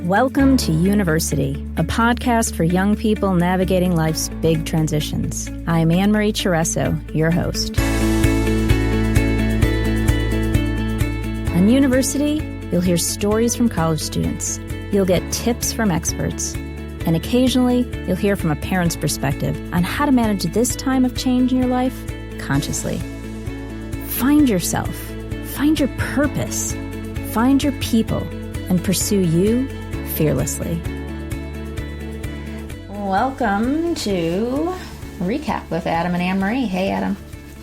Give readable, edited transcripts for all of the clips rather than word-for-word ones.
Welcome to University, a podcast for young people navigating life's big transitions. I'm Annmarie Adam, your host. On University, you'll hear stories from college students. You'll get tips from experts. And occasionally, you'll hear from a parent's perspective on how to manage this time of change in your life consciously. Find yourself, find your purpose, find your people, and pursue you fearlessly. Welcome to Recap with Adam and Annmarie. Hey, Adam.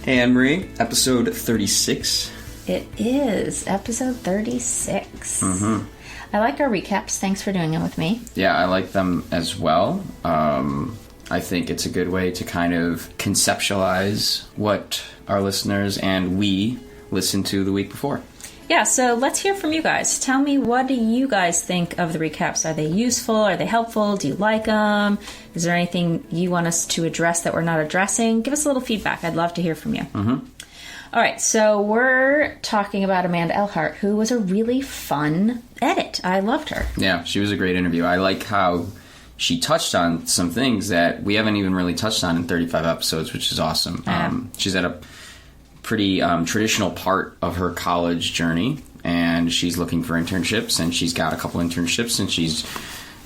Hey, Annmarie. Episode 36. It is episode 36. Mm-hmm. I like our recaps. Thanks for doing it with me. Yeah, I like them as well. I think it's a good way to kind of conceptualize what our listeners and we listened to the week before. Yeah, so let's hear from you guys. Tell me, what do you guys think of the recaps? Are they useful? Are they helpful? Do you like them? Is there anything you want us to address that we're not addressing? Give us a little feedback. I'd love to hear from you. Mm-hmm. All right, so we're talking about Amanda Elert, who was a really fun edit. I loved her. Yeah, she was a great interview. I like how she touched on some things that we haven't even really touched on in 35 episodes, which is awesome. She's at a pretty traditional part of her college journey, and she's looking for internships, and she's got a couple internships, and she's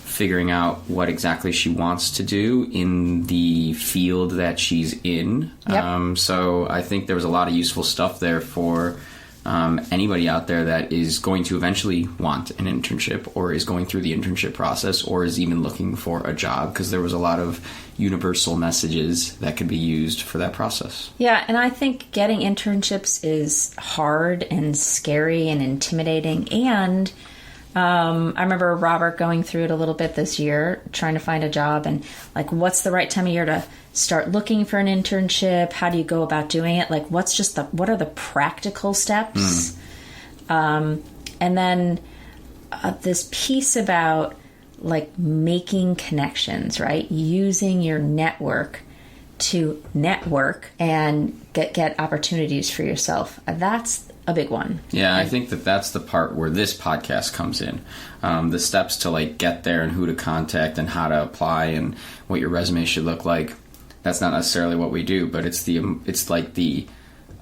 figuring out what exactly she wants to do in the field that she's in. Yep. So I think there was a lot of useful stuff there for anybody out there that is going to eventually want an internship, or is going through the internship process, or is even looking for a job, because there was a lot of universal messages that could be used for that process. Yeah, and I think getting internships is hard and scary and intimidating, and I remember Robert going through it a little bit this year, trying to find a job, and like, what's the right time of year to start looking for an internship? How do you go about doing it? Like, what are the practical steps? And then this piece about like making connections, right? Using your network to network and get opportunities for yourself. That's a big one. Yeah, I think that's the part where this podcast comes in. The steps to like get there, and who to contact, and how to apply, and what your resume should look like. That's not necessarily what we do, but it's like the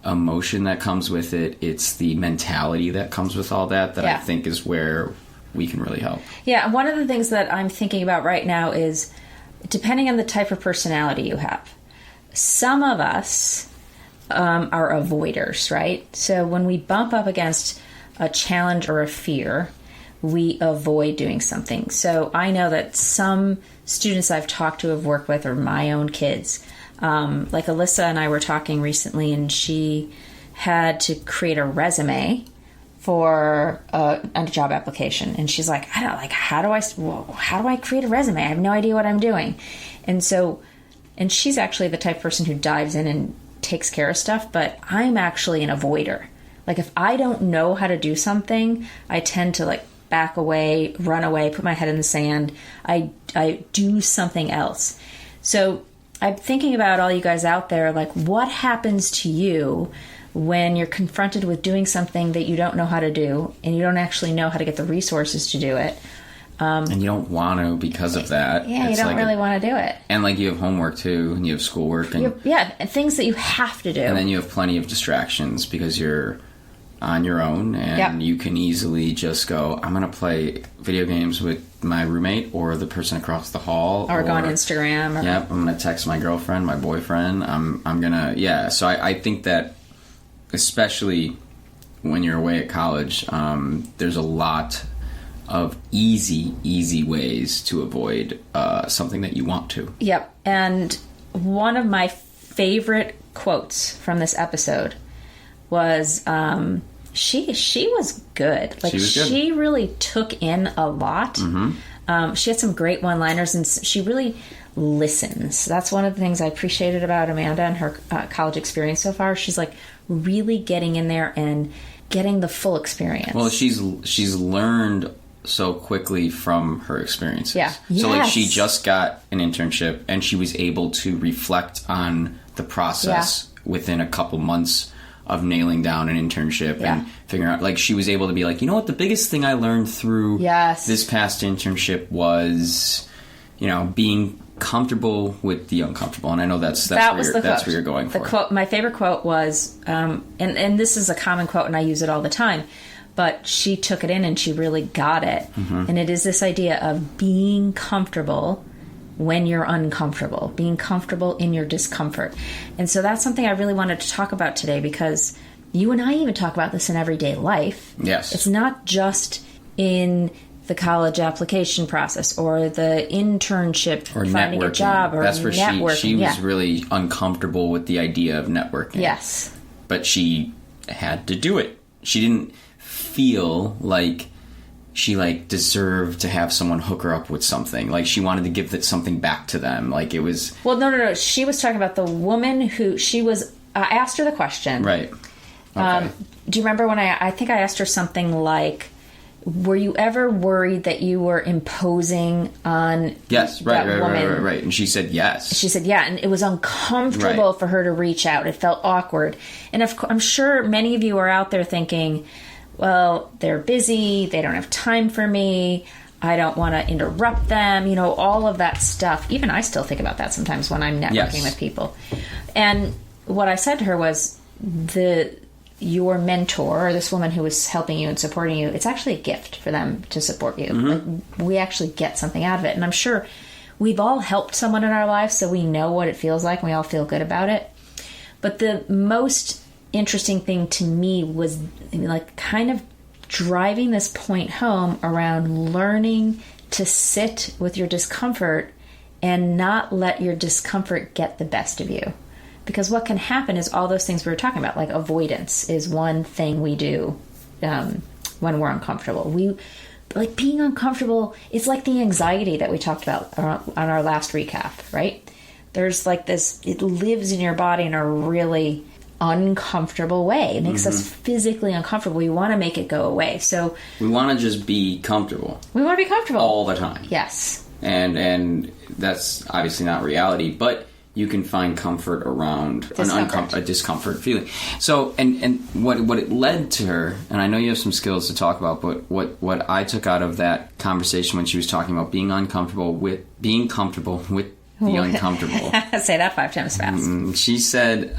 emotion that comes with it. It's the mentality that comes with all that I think is where we can really help. Yeah, one of the things that I'm thinking about right now is, depending on the type of personality you have, some of us are avoiders, right? So when we bump up against a challenge or a fear, we avoid doing something. So I know that some students I've talked to, have worked with, or my own kids, like Alyssa and I were talking recently, and she had to create a resume for a job application, and she's like, I don't like, how do I create a resume? I have no idea what I'm doing. And she's actually the type of person who dives in and takes care of stuff, but I'm actually an avoider. Like, if I don't know how to do something, I tend to like back away, run away, put my head in the sand. I do something else. So I'm thinking about all you guys out there, like, what happens to you when you're confronted with doing something that you don't know how to do, and you don't actually know how to get the resources to do it. And you don't want to because of that. Yeah, you don't really want to do it. And like, you have homework too, and you have schoolwork, and and things that you have to do. And then you have plenty of distractions because you're on your own, and you can easily just go, I'm going to play video games with my roommate or the person across the hall, or go on Instagram. I'm going to text my girlfriend, my boyfriend. I'm going to So I think that, especially when you're away at college, there's a lot of easy ways to avoid something that you want to. Yep. And one of my favorite quotes from this episode was, she was good. Like, she really took in a lot. Mm-hmm. She had some great one-liners, and she really listens. That's one of the things I appreciated about Amanda and her college experience so far. She's like really getting in there and getting the full experience. Well, she's learned so quickly from her experiences. Yeah. So like, she just got an internship, and she was able to reflect on the process within a couple months of nailing down an internship and figuring out, like, she was able to be like, you know what, the biggest thing I learned through this past internship was, you know, being comfortable with the uncomfortable. And I know that's where you're going for. The quote, my favorite quote was, and this is a common quote and I use it all the time, but she took it in and she really got it. And it is this idea of being comfortable when you're uncomfortable, being comfortable in your discomfort. And so that's something I really wanted to talk about today, because you and I even talk about this in everyday life. Yes. It's not just in the college application process or the internship or finding networking. A job or that's where networking. She was really uncomfortable with the idea of networking. Yes. But she had to do it. She didn't feel like she deserved to have someone hook her up with something. Like, she wanted to give something back to them. Like, it was... Well, no. She was talking about the woman who she was... I asked her the question. Right. Okay. Do you remember when I think I asked her something like, were you ever worried that you were imposing on woman? Right. And she said yes. She said, yeah. And it was uncomfortable for her to reach out. It felt awkward. And I'm sure many of you are out there thinking, well, they're busy, they don't have time for me, I don't want to interrupt them, you know, all of that stuff. Even I still think about that sometimes when I'm networking with people. And what I said to her was, your mentor, or this woman who was helping you and supporting you, it's actually a gift for them to support you. Like, we actually get something out of it. And I'm sure we've all helped someone in our lives, so we know what it feels like, and we all feel good about it. But the most interesting thing to me was like kind of driving this point home around learning to sit with your discomfort and not let your discomfort get the best of you. Because what can happen is all those things we were talking about, like avoidance is one thing we do when we're uncomfortable. Like being uncomfortable, it's like the anxiety that we talked about on our last recap, right? There's like this, it lives in your body in a really uncomfortable way. It makes us physically uncomfortable. We want to make it go away. So we want to just be comfortable. We want to be comfortable all the time. Yes. And that's obviously not reality, but you can find comfort around a discomfort feeling. So, and what it led to her, and I know you have some skills to talk about, but what I took out of that conversation when she was talking about being comfortable with the uncomfortable. Say that 5 times fast. She said,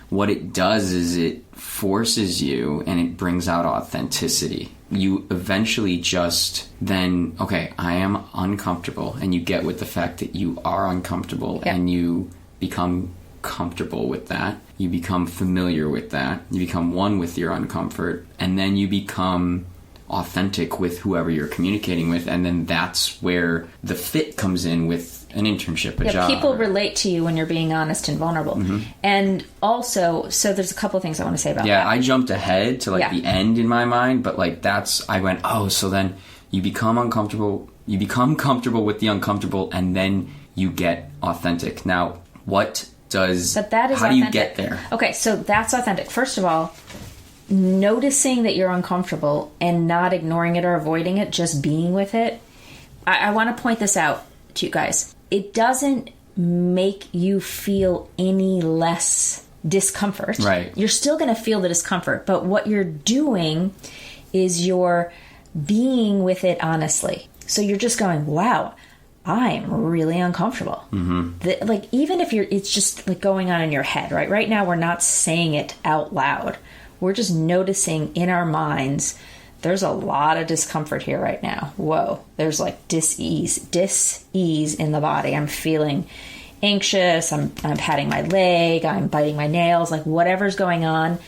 what it does is it forces you and it brings out authenticity. You eventually just then, okay, I am uncomfortable, and you get with the fact that you are uncomfortable, and you become comfortable with that. You become familiar with that. You become one with your uncomfort, and then you become authentic with whoever you're communicating with, and then that's where the fit comes in with an internship, a job. People relate to you when you're being honest and vulnerable. And also, so there's a couple of things I want to say about that. Yeah, I jumped ahead to the end in my mind, but I went, so then you become uncomfortable, you become comfortable with the uncomfortable, and then you get authentic. Now, how do authentic. You get there? Okay, so that's authentic. First of all, noticing that you're uncomfortable and not ignoring it or avoiding it, just being with it. I want to point this out to you guys. It doesn't make you feel any less discomfort. Right. You're still going to feel the discomfort, but what you're doing is you're being with it honestly. So you're just going, wow, I'm really uncomfortable. Even if it's just like going on in your head, right? Right now, we're not saying it out loud. We're just noticing in our minds, there's a lot of discomfort here right now. Whoa, there's like dis-ease in the body. I'm feeling anxious. I'm patting my leg. I'm biting my nails. Like whatever's going on,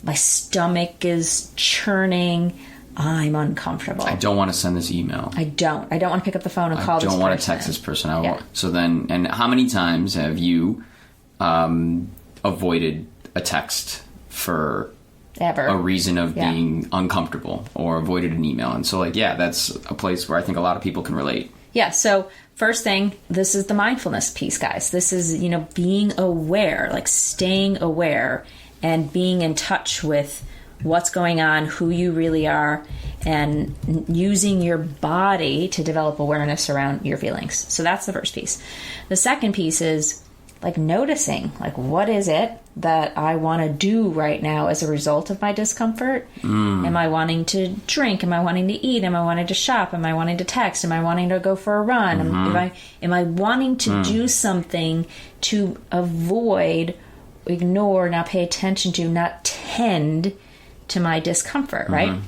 my stomach is churning. I'm uncomfortable. I don't want to send this email. I don't want to pick up the phone and call this person. I don't want to text this person. So then, and how many times have you avoided a text for a reason of being uncomfortable, or avoided an email? And so that's a place where I think a lot of people can relate. Yeah. So first thing, this is the mindfulness piece, guys. This is, being aware, like staying aware and being in touch with what's going on, who you really are, and using your body to develop awareness around your feelings. So that's the first piece. The second piece is like noticing, like, what is it that I want to do right now as a result of my discomfort? Am I wanting to drink? Am I wanting to eat? Am I wanting to shop? Am I wanting to text? Am I wanting to go for a run? Am I wanting to do something to avoid, ignore, not pay attention to, not tend to my discomfort, right?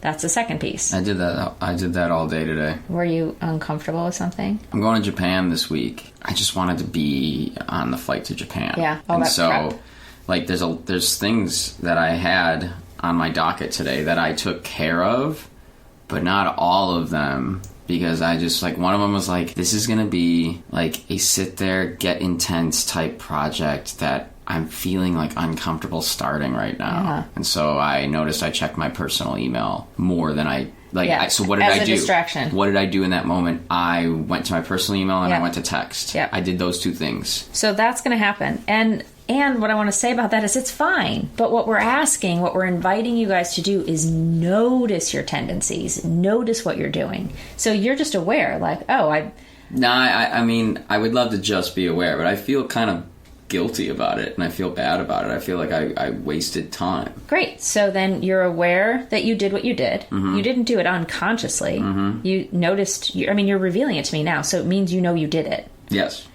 That's the second piece. I did that all day today. Were you uncomfortable with something? I'm going to Japan this week. I just wanted to be on the flight to Japan. Yeah. All and that so, prep. like, there's things that I had on my docket today that I took care of, but not all of them. Because I just, like, one of them was like, this is going to be, like, a sit there, get intense type project that I'm feeling, like, uncomfortable starting right now. Yeah. And so I noticed I checked my personal email more than I, like, Yeah. so what did As I a do? distraction. What did I do in that moment? I went to my personal email and Yeah. I went to text. Yeah. I did those two things. So that's going to happen. And what I want to say about that is it's fine. But what we're asking, what we're inviting you guys to do is notice your tendencies. Notice what you're doing. So you're just aware, like, oh, I mean, I would love to just be aware, but I feel kind of guilty about it and I feel bad about it. I feel like I wasted time. Great. So then you're aware that you did what you did. You didn't do it unconsciously. You noticed, you're revealing it to me now. So it means you know you did it. Yes.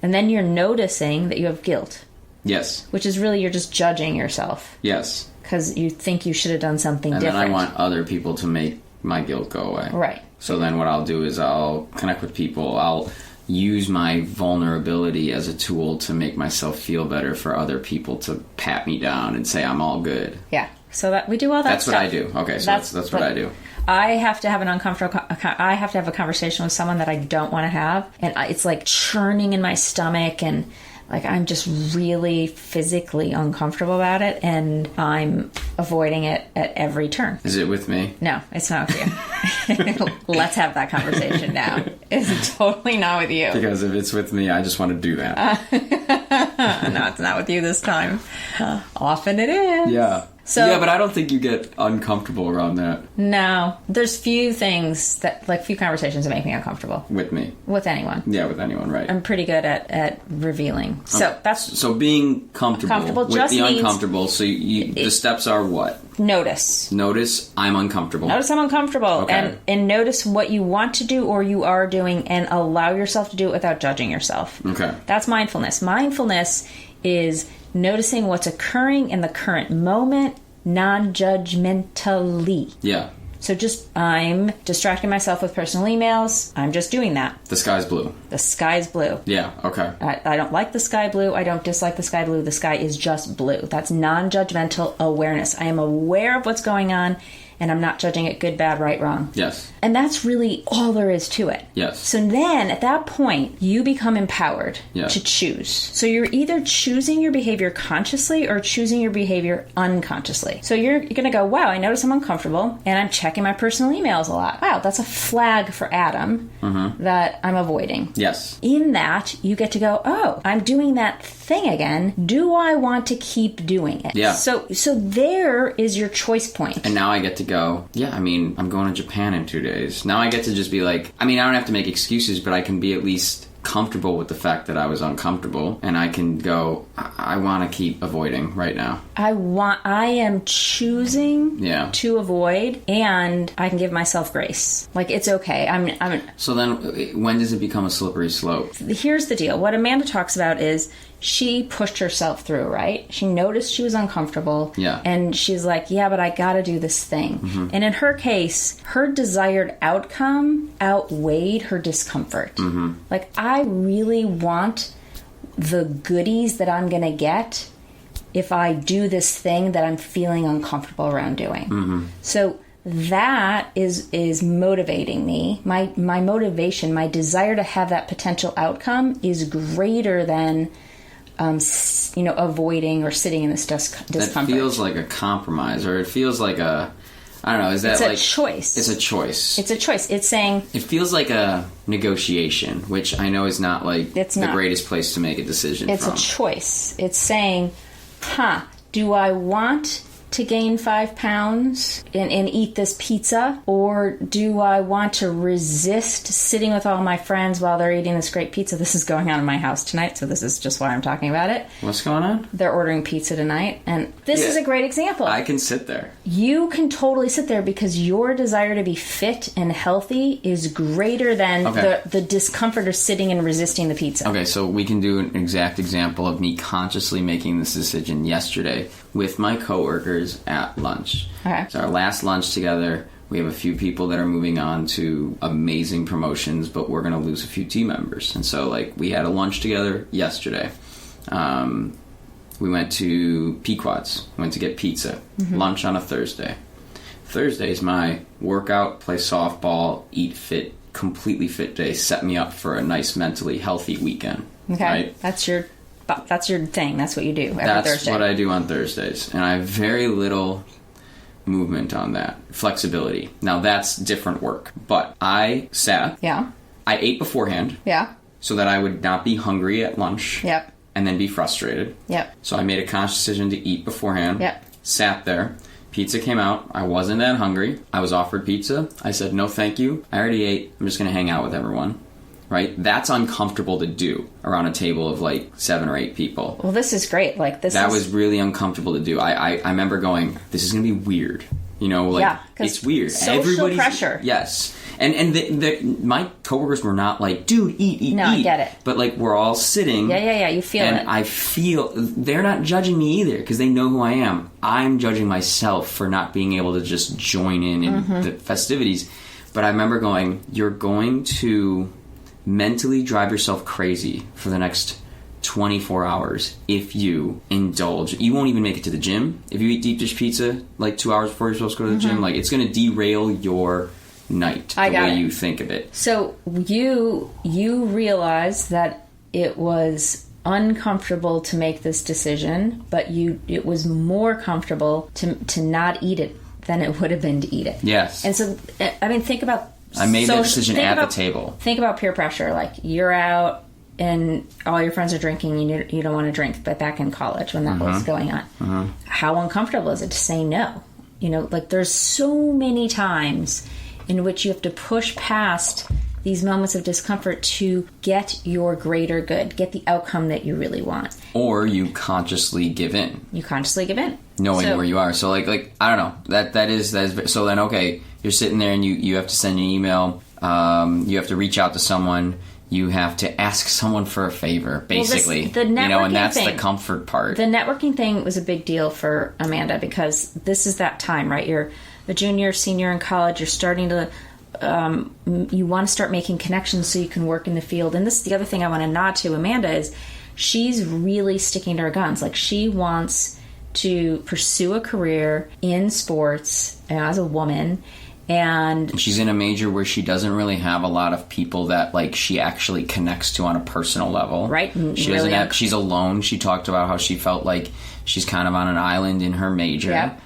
And then you're noticing that you have guilt. Yes. Which is really, you're just judging yourself. Yes. Because you think you should have done something and different. And then I want other people to make my guilt go away. Right. So then what I'll do is I'll connect with people. I'll use my vulnerability as a tool to make myself feel better for other people to pat me down and say I'm all good. Yeah. So that we do all that That's stuff. what I do. Okay, so that's what I do. I have to have I have to have a conversation with someone that I don't want to have. And it's like churning in my stomach and like I'm just really physically uncomfortable about it. And I'm avoiding it at every turn. Is it with me? No, it's not with you. Let's have that conversation now. It's totally not with you. Because if it's with me, I just want to do that. No, it's not with you this time. Often it is. Yeah. So, yeah, but I don't think you get uncomfortable around that. No. There's few things few conversations that make me uncomfortable. With me. With anyone. Yeah, with anyone, right. I'm pretty good at revealing. So that's... So being comfortable with just the means uncomfortable, so the steps are what? Notice. Notice I'm uncomfortable. Notice I'm uncomfortable. Okay. And notice what you want to do or you are doing and allow yourself to do it without judging yourself. Okay. That's mindfulness. Mindfulness is noticing what's occurring in the current moment, non-judgmentally. Yeah. So I'm distracting myself with personal emails. I'm just doing that. The sky's blue. The sky's blue. Yeah, okay. I don't like the sky blue. I don't dislike the sky blue. The sky is just blue. That's non-judgmental awareness. I am aware of what's going on, and I'm not judging it good, bad, right, wrong. Yes. And that's really all there is to it. Yes. So then, at that point, you become empowered to choose. So you're either choosing your behavior consciously or choosing your behavior unconsciously. So you're going to go, wow, I notice I'm uncomfortable, and I'm checking my personal emails a lot. Wow, that's a flag for Adam that I'm avoiding. Yes. In that, you get to go, oh, I'm doing that thing again. Do I want to keep doing it? Yeah. So there is your choice point. And now I get to go, yeah, I mean, I'm going to Japan in 2 days. Now I get to just be like, I mean, I don't have to make excuses, but I can be at least comfortable with the fact that I was uncomfortable, and I can go, I want to keep avoiding right now. I am choosing to avoid, and I can give myself grace. Like, it's okay. So then, when does it become a slippery slope? Here's the deal. What Amanda talks about is she pushed herself through, right? She noticed she was uncomfortable. Yeah. And she's like, yeah, but I gotta do this thing. Mm-hmm. And in her case, her desired outcome outweighed her discomfort. Mm-hmm. Like, I really want the goodies that I'm gonna get if I do this thing that I'm feeling uncomfortable around doing. Mm-hmm. So that is motivating me. My motivation, my desire to have that potential outcome is greater than avoiding or sitting in this discomfort. That feels like a compromise, or it feels like I don't know, is that it's a choice. It's a choice. It's a choice. It's saying... It feels like a negotiation, which I know is not like the greatest place to make a decision It's a choice. It's saying, do I want to gain 5 pounds and eat this pizza? Or do I want to resist sitting with all my friends while they're eating this great pizza? This is going on in my house tonight, so this is just why I'm talking about it. What's going on? They're ordering pizza tonight, and this is a great example. I can sit there. You can totally sit there because your desire to be fit and healthy is greater than the discomfort of sitting and resisting the pizza. Okay, so we can do an exact example of me consciously making this decision yesterday with my coworkers at lunch. Okay. So our last lunch together, we have a few people that are moving on to amazing promotions, but we're going to lose a few team members. And so, like, we had a lunch together yesterday. We went to Pequod's, went to get pizza, lunch on a Thursday. Thursday is my workout, play softball, eat fit, completely fit day, set me up for a nice mentally healthy weekend. Okay, right? That's your thing. That's what you do every Thursday. That's what I do on Thursdays. And I have very little movement on that. Flexibility. Now, that's different work. But I sat. Yeah. I ate beforehand. Yeah. So that I would not be hungry at lunch. Yep. And then be frustrated. Yep. So I made a conscious decision to eat beforehand. Yep. Sat there. Pizza came out. I wasn't that hungry. I was offered pizza. I said, no, thank you. I already ate. I'm just going to hang out with everyone. Right? That's uncomfortable to do around a table of like 7 or 8 people. Well, this is great. Like that was really uncomfortable to do. I remember going, this is going to be weird. You know, like, it's weird. Social pressure. Yes. And my coworkers were not like, dude, eat. No, I get it. But like, we're all sitting. Yeah. You feel it. And I feel, they're not judging me either because they know who I am. I'm judging myself for not being able to just join in the festivities. But I remember going, you're going to mentally drive yourself crazy for the next 24 hours if you indulge. You won't even make it to the gym if you eat deep dish pizza like 2 hours before you're supposed to go to the gym. Like, it's going to derail your night the way you think of it. So you realized that it was uncomfortable to make this decision, but it was more comfortable to not eat it than it would have been to eat it. Yes. And so, I mean, think about... I made that decision at the table. Think about peer pressure. Like, you're out and all your friends are drinking and you don't want to drink, but back in college when that was going on. How uncomfortable is it to say no? You know, like, there's so many times in which you have to push past these moments of discomfort to get your greater good, get the outcome that you really want. Or you consciously give in. Knowing where you are. So like I don't know. That is so then okay, you're sitting there and you have to send an email, you have to reach out to someone, you have to ask someone for a favor, basically. The networking and that's thing, the comfort part. The networking thing was a big deal for Amanda because this is that time, right? You're a junior, senior in college, you're starting to you want to start making connections so you can work in the field. And this is the other thing I want to nod to Amanda is she's really sticking to her guns. Like, she wants to pursue a career in sports as a woman, and she's in a major where she doesn't really have a lot of people that like she actually connects to on a personal level. Right. She doesn't have, she's alone. She talked about how she felt like she's kind of on an island in her major. Yep.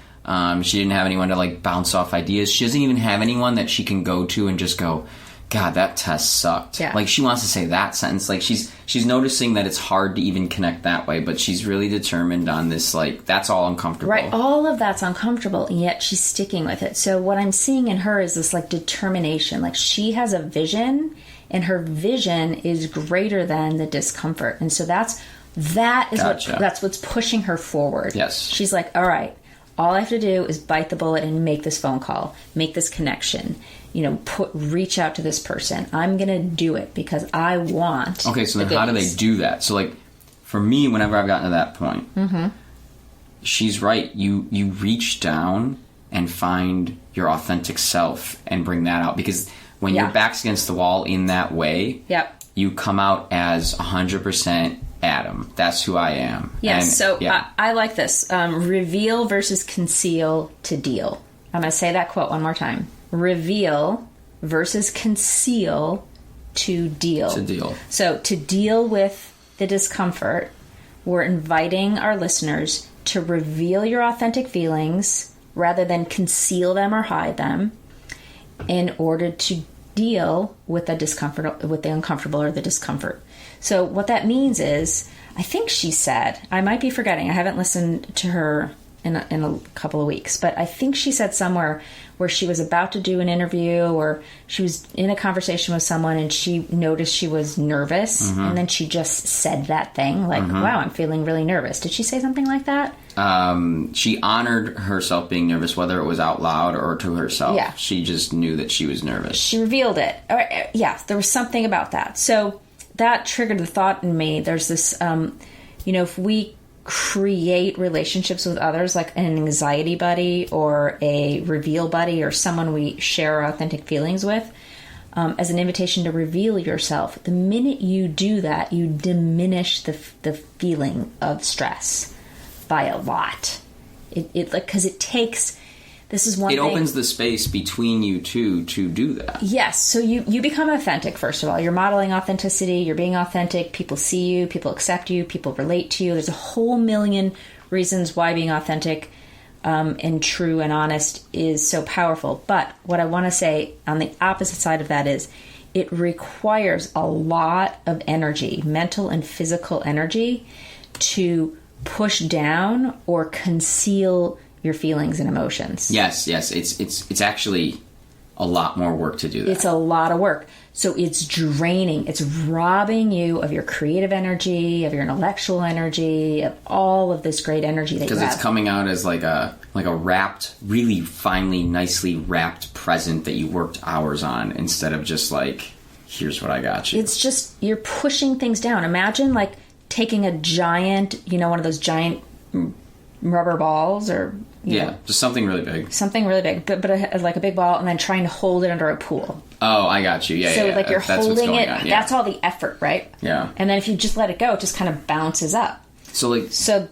She didn't have anyone to like bounce off ideas. She doesn't even have anyone that she can go to and just go, God, that test sucked. Yeah. Like, she wants to say that sentence. Like, she's noticing that it's hard to even connect that way, but she's really determined on this, like, that's all uncomfortable. Right. All of that's uncomfortable, and yet she's sticking with it. So what I'm seeing in her is this, like, determination. Like, she has a vision, and her vision is greater than the discomfort. And so that's what's pushing her forward. Yes. She's like, all right, all I have to do is bite the bullet and make this phone call, make this connection, reach out to this person. I'm going to do it because I want. Okay, so then how do they do that? So, like, for me, whenever I've gotten to that point, she's right. You reach down and find your authentic self and bring that out. Because when your back's against the wall in that way, you come out as 100% Adam. That's who I am. Yes, I like this. Reveal versus conceal to deal. I'm going to say that quote one more time. Reveal versus conceal to deal. So to deal with the discomfort, we're inviting our listeners to reveal your authentic feelings rather than conceal them or hide them in order to deal with the discomfort, with the uncomfortable or the discomfort. So what that means is, I think she said, I might be forgetting, I haven't listened to her in a couple of weeks. But I think she said somewhere where she was about to do an interview or she was in a conversation with someone and she noticed she was nervous. And then she just said that thing like, wow, I'm feeling really nervous. Did she say something like that? She honored herself being nervous, whether it was out loud or to herself. Yeah. She just knew that she was nervous. She revealed it. Yeah, there was something about that. So that triggered the thought in me. There's this, if we create relationships with others, like an anxiety buddy or a reveal buddy or someone we share our authentic feelings with, as an invitation to reveal yourself, the minute you do that, you diminish the feeling of stress by a lot. Because it takes... This is one thing. It opens the space between you two to do that. Yes. So you become authentic, first of all. You're modeling authenticity. You're being authentic. People see you. People accept you. People relate to you. There's a whole million reasons why being authentic and true and honest is so powerful. But what I want to say on the opposite side of that is it requires a lot of energy, mental and physical energy, to push down or conceal your feelings and emotions. Yes. It's actually a lot more work to do that. It's a lot of work. So it's draining. It's robbing you of your creative energy, of your intellectual energy, of all of this great energy that you have. Because it's coming out as like a wrapped, really finely, nicely wrapped present that you worked hours on instead of just like, here's what I got you. It's just, you're pushing things down. Imagine like taking a giant, one of those giant rubber balls or... just something really big. Something really big, but like a big ball, and then trying to hold it under a pool. Oh, I got you. So like you're holding it. On, that's all the effort, right? Yeah. And then if you just let it go, it just kind of bounces up. So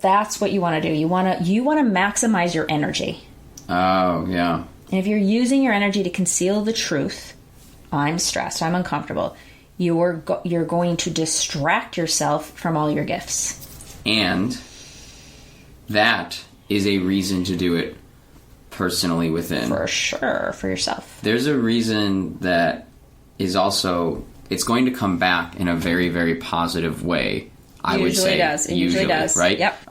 that's what you want to do. You want to maximize your energy. Oh, yeah. And if you're using your energy to conceal the truth, I'm stressed, I'm uncomfortable, you're going to distract yourself from all your gifts. And that is a reason to do it personally within. For sure, for yourself. There's a reason that is also, it's going to come back in a very, very positive way, I would say. It usually does. Right? Yep.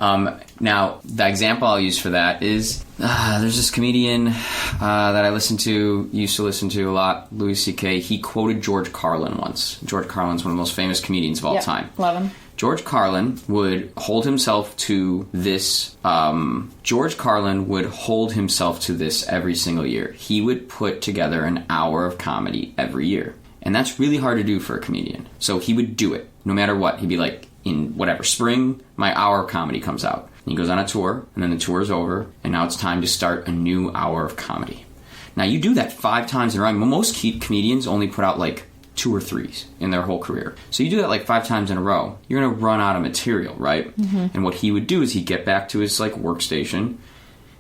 Now, the example I'll use for that is, there's this comedian that I used to listen to a lot, Louis C.K. He quoted George Carlin once. George Carlin's one of the most famous comedians of all time. Love him. George Carlin would hold himself to this. George Carlin would hold himself to this every single year. He would put together an hour of comedy every year. And that's really hard to do for a comedian. So he would do it no matter what. He'd be like, in whatever, spring, my hour of comedy comes out. And he goes on a tour, and then the tour is over, and now it's time to start a new hour of comedy. Now, you do that 5 times in a row. Most comedians only put out like 2 or 3 in their whole career. So you do that like 5 times in a row, you're going to run out of material, right? Mm-hmm. And what he would do is he'd get back to his like workstation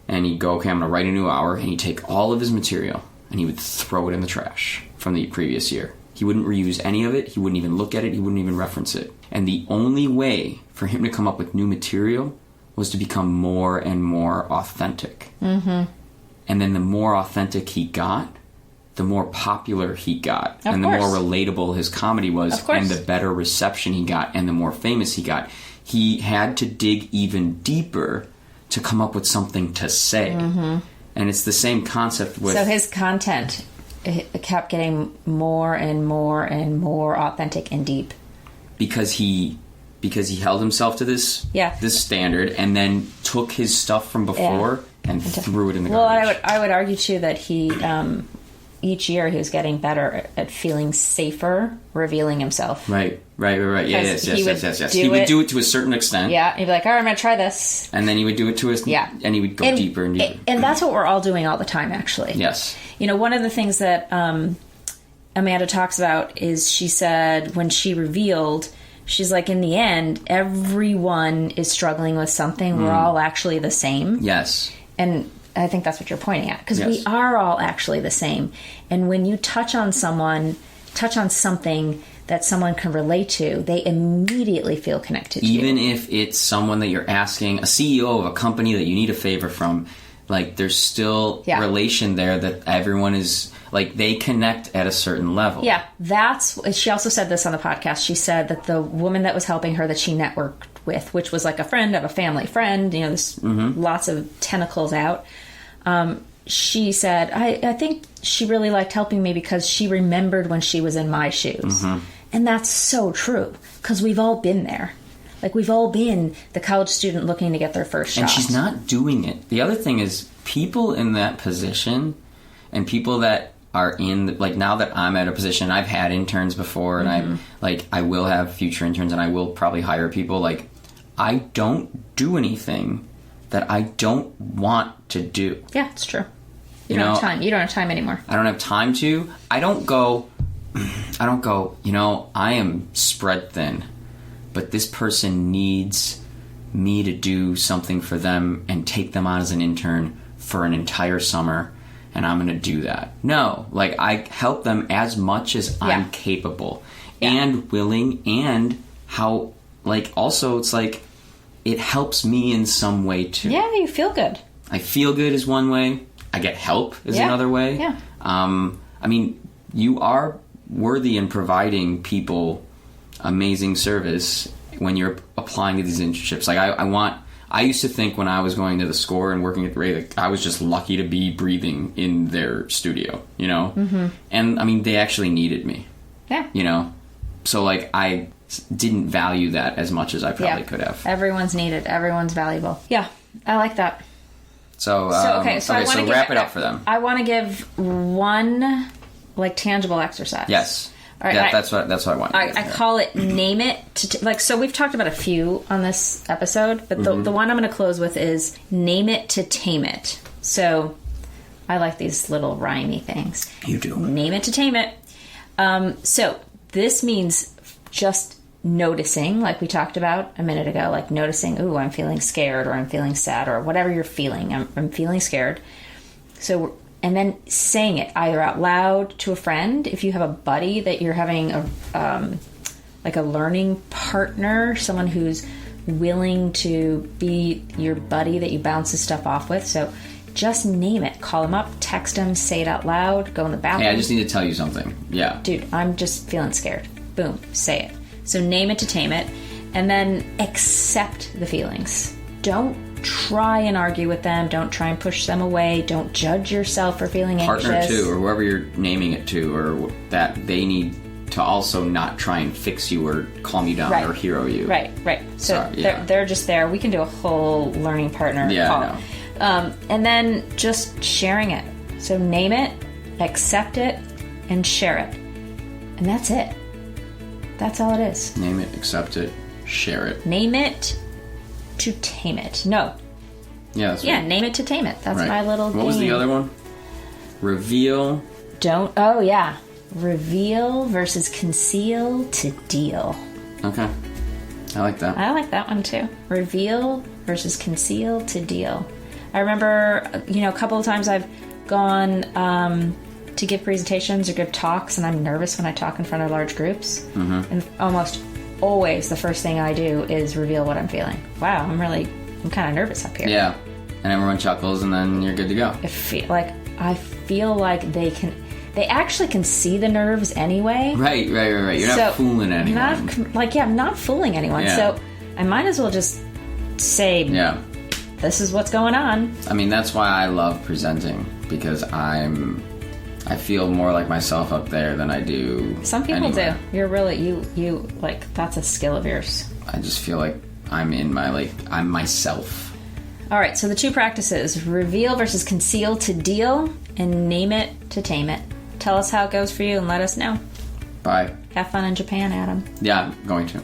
and he'd go, okay, I'm going to write a new hour, and he'd take all of his material and he would throw it in the trash from the previous year. He wouldn't reuse any of it. He wouldn't even look at it. He wouldn't even reference it. And the only way for him to come up with new material was to become more and more authentic. Mm-hmm. And then the more authentic he got, the more popular he got, and the more relatable his comedy was, and the better reception he got, and the more famous he got. He had to dig even deeper to come up with something to say. Mm-hmm. And it's the same concept with... So his content kept getting more and more and more authentic and deep. Because he held himself to this standard, and then took his stuff from before and threw it in the garbage. Well, I would argue, too, that he... each year he was getting better at feeling safer revealing himself. Right. Yes. He would do it to a certain extent. Yeah. He'd be like, all right, I'm going to try this. And then he would do it to us. Yeah. And he would go deeper and deeper. And that's what we're all doing all the time, actually. Yes. One of the things that Amanda talks about is she said when she revealed, she's like, in the end, everyone is struggling with something. We're all actually the same. Yes. And I think that's what you're pointing at, because we are all actually the same. And when you touch on something that someone can relate to, they immediately feel connected to you. Even if it's someone that you're asking, a CEO of a company that you need a favor from, like, there's still relation there that everyone is, like, they connect at a certain level. Yeah, she also said this on the podcast. She said that the woman that was helping her, that she networked with, which was like a friend of a family friend, you know, there's lots of tentacles out. She said, I think she really liked helping me because she remembered when she was in my shoes. And that's so true, because we've all been there. Like, we've all been the college student looking to get their first shot. And she's not doing it. The other thing is, people in that position and people that are in, like, now that I'm at a position, I've had interns before, and I will have future interns, and I will probably hire people. Like, I don't do anything that I don't want to do. Yeah, it's true. You don't have time. You don't have time anymore. I don't have time to. I don't go, you know, I am spread thin, but this person needs me to do something for them and take them on as an intern for an entire summer, and I'm going to do that. No, like, I help them as much as I'm capable and willing, and how, like, also it's like, it helps me in some way too. Yeah, you feel good. I feel good is one way. I get help is another way. Yeah. I mean, you are worthy in providing people amazing service when you're applying to these internships. Like, I used to think when I was going to the score and working at the Ray, I was just lucky to be breathing in their studio, you know? And, I mean, they actually needed me. Yeah. You know? So, like, I didn't value that as much as I probably could have. Everyone's needed. Everyone's valuable. Yeah, I like that. So wrap it up for them. I want to give one, like, tangible exercise. Yes. All right, yeah, that's what I want. I call it name it. So we've talked about a few on this episode, but the one I'm going to close with is name it to tame it. So I like these little rhymey things. You do. Name it to tame it. So this means just noticing, like we talked about a minute ago, like noticing, ooh, I'm feeling scared, or I'm feeling sad, or whatever you're feeling. I'm feeling scared. So, and then saying it either out loud to a friend, if you have a buddy that you're having like a learning partner, someone who's willing to be your buddy that you bounce this stuff off with. So just name it. Call them up, text them, say it out loud, go in the bathroom. Hey, I just need to tell you something. Yeah. Dude, I'm just feeling scared. Boom, say it. So name it to tame it, and then accept the feelings. Don't try and argue with them. Don't try and push them away. Don't judge yourself for feeling anxious. Partner too, or whoever you're naming it to, or that they need to also not try and fix you or calm you down or hero you. Right. So they're just there. We can do a whole learning partner call. And then just sharing it. So name it, accept it, and share it. And that's it. That's all it is. Name it, accept it, share it. Name it to tame it. No. Yeah, that's right. Name it to tame it. That's my little game. What was the other one? Reveal. Reveal versus conceal to deal. Okay. I like that. I like that one too. Reveal versus conceal to deal. I remember, a couple of times I've gone to give presentations or give talks, and I'm nervous when I talk in front of large groups. And almost always the first thing I do is reveal what I'm feeling. Wow, I'm kind of nervous up here. Yeah. And everyone chuckles, and then you're good to go. I feel like they actually can see the nerves anyway. Right. You're not fooling anyone. I'm not fooling anyone. Yeah. So I might as well just say, this is what's going on. I mean, that's why I love presenting, because I feel more like myself up there than I do. Some people anywhere. Do. You're really, you that's a skill of yours. I just feel like I'm in I'm myself. All right, so the two practices: reveal versus conceal to deal, and name it to tame it. Tell us how it goes for you and let us know. Bye. Have fun in Japan, Adam. Yeah, I'm going to.